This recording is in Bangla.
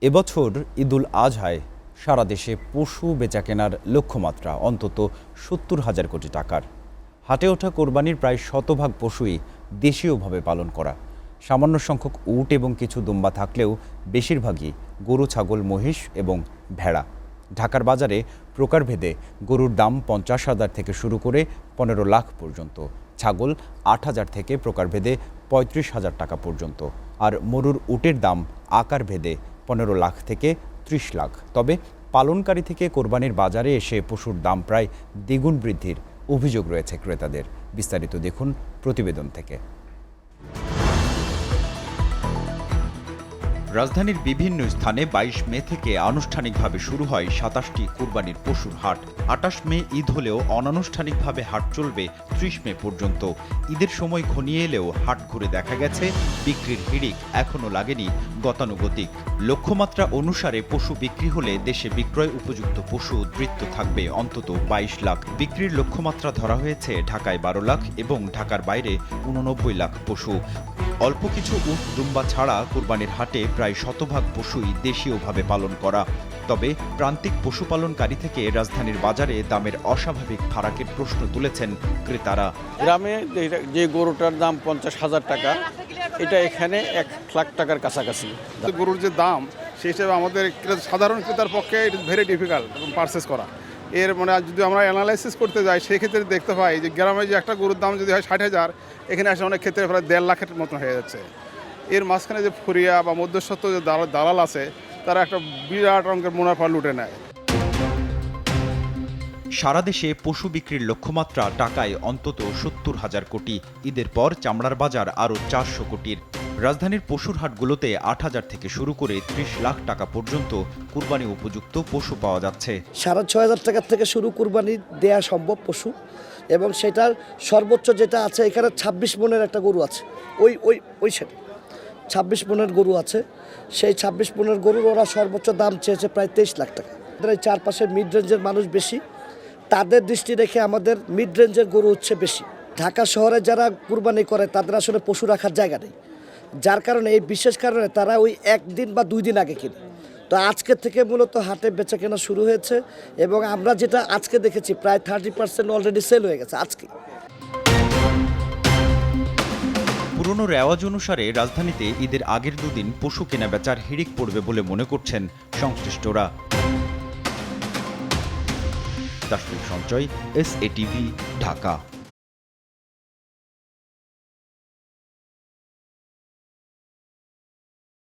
এবছর ঈদুল আজহায় সারা দেশে পশু বেচাকেনার লক্ষ্যমাত্রা অন্তত ৭০,০০০ কোটি টাকার। হাটে ওঠা কোরবানির প্রায় শতভাগ পশুই দেশীয়ভাবে পালন করা। সামান্য সংখ্যক উট এবং কিছু দুম্বা থাকলেও বেশিরভাগই গরু, ছাগল, মহিষ এবং ভেড়া। ঢাকার বাজারে প্রকারভেদে গরুর দাম ৫০,০০০ থেকে শুরু করে ১৫ লাখ পর্যন্ত, ছাগল ৮,০০০ থেকে প্রকারভেদে ৩৫,০০০ টাকা পর্যন্ত, আর মরুর উটের দাম আকারভেদে ১৫ লাখ থেকে ৩০ লাখ। তবে পালনকারী থেকে কোরবানির বাজারে এসে পশুর দাম প্রায় দ্বিগুণ বৃদ্ধির অভিযোগ রয়েছে ক্রেতাদের। বিস্তারিত দেখুন প্রতিবেদন থেকে। রাজধানীর বিভিন্ন স্থানে ২২ মে থেকে আনুষ্ঠানিকভাবে শুরু হয় ২৭টি কোরবানির পশুর হাট। ২৮ মে ঈদ হলেও অনানুষ্ঠানিকভাবে হাট চলবে ৩০ মে পর্যন্ত। ঈদের সময় ঘনিয়ে এলেও হাট ঘুরে দেখা গেছে বিক্রির হিড়িক এখনও লাগেনি গতানুগতিক। লক্ষ্যমাত্রা অনুসারে পশু বিক্রি হলে দেশে বিক্রয় উপযুক্ত পশু উদ্বৃত্ত থাকবে অন্তত ২২ লাখ। বিক্রির লক্ষ্যমাত্রা ধরা হয়েছে ঢাকায় ১২ লাখ এবং ঢাকার বাইরে ৮৯ লাখ পশু। অল্প কিছু উট দুম্বা ছাড়া কোরবানির হাটে প্রায় শতভাগ পশুই দেশীয়ভাবে পালন করা। তবে প্রান্তিক পশুপালনকারী থেকে রাজধানীর বাজারে দামের অস্বাভাবিক ফারাকের প্রশ্ন তুলেছেন ক্রেতারা। গ্রামে যে গরুটার দাম ৫০,০০০ টাকা, এটা এখানে ১ লাখ টাকার কাছাকাছি। গরুর যে দাম সেই হিসেবে আমাদের সাধারণ ক্রেতার পক্ষে it is very difficult purchase করা। এর মানে যদি আমরা অ্যানালাইসিস করতে যাই সেক্ষেত্রে দেখতে পাই যে গ্রামে যে একটা গরুর দাম যদি হয় ৬০,০০০, এখানে আসলে অনেক ক্ষেত্রে প্রায় ১.৫ লাখের মতন হয়ে যাচ্ছে। এর মাঝখানে যে ফরিয়া বা মধ্যস্বত্ব যে দালাল আছে, তারা একটা বিরাট অঙ্কের মুনাফা লুটে নেয়। সারা দেশে পশু বিক্রির লক্ষ্যমাত্রা টাকায় অন্তত ৭০,০০০ কোটি। ঈদের পর চামড়ার বাজার আরও ৪০০ কোটির। রাজধানীর পশুর হাটগুলোতে ৮,০০০ থেকে শুরু করে ৩০ লাখ টাকা পর্যন্ত কুরবানি উপযুক্ত পশু পাওয়া যাচ্ছে। ৬,৫০০ টাকা থেকে শুরু কুরবানি দেয়া সম্ভব পশু, এবং সেটার সর্বোচ্চ যেটা আছে এখানে ২৬ মনের একটা গরু আছে, ওই সেটা ২৬ মনের গরু আছে। সেই ২৬ মনের গরুর ওরা সর্বোচ্চ দাম চেয়েছে প্রায় ২৩ লাখ টাকা। এই চারপাশে মিড রেঞ্জের মানুষ বেশি, তাদের দৃষ্টি রেখে আমাদের মিড রেঞ্জের গরু হচ্ছে বেশি। ঢাকা শহরে যারা কুরবানি করে তাদের আসলে পশু রাখার জায়গা নেই, যার কারণে এই বিশেষ কারণে তারা ওই ১ দিন বা ২ দিন আগে কিনে। তো আজকে থেকে মূলত হাটে বেচা কেনা শুরু হয়েছে, এবং আমরা যেটা আজকে দেখেছি প্রায় 30% অলরেডি সেল হয়ে গেছে আজকে। পুরনো রেওয়াজ অনুসারে রাজধানীতে ঈদের আগের দুদিন পশু কেনা বেচার হিড়িক পড়বে বলে মনে করছেন সংশ্লিষ্টরা। তাসফিক সঞ্চয়, SATV, ঢাকা।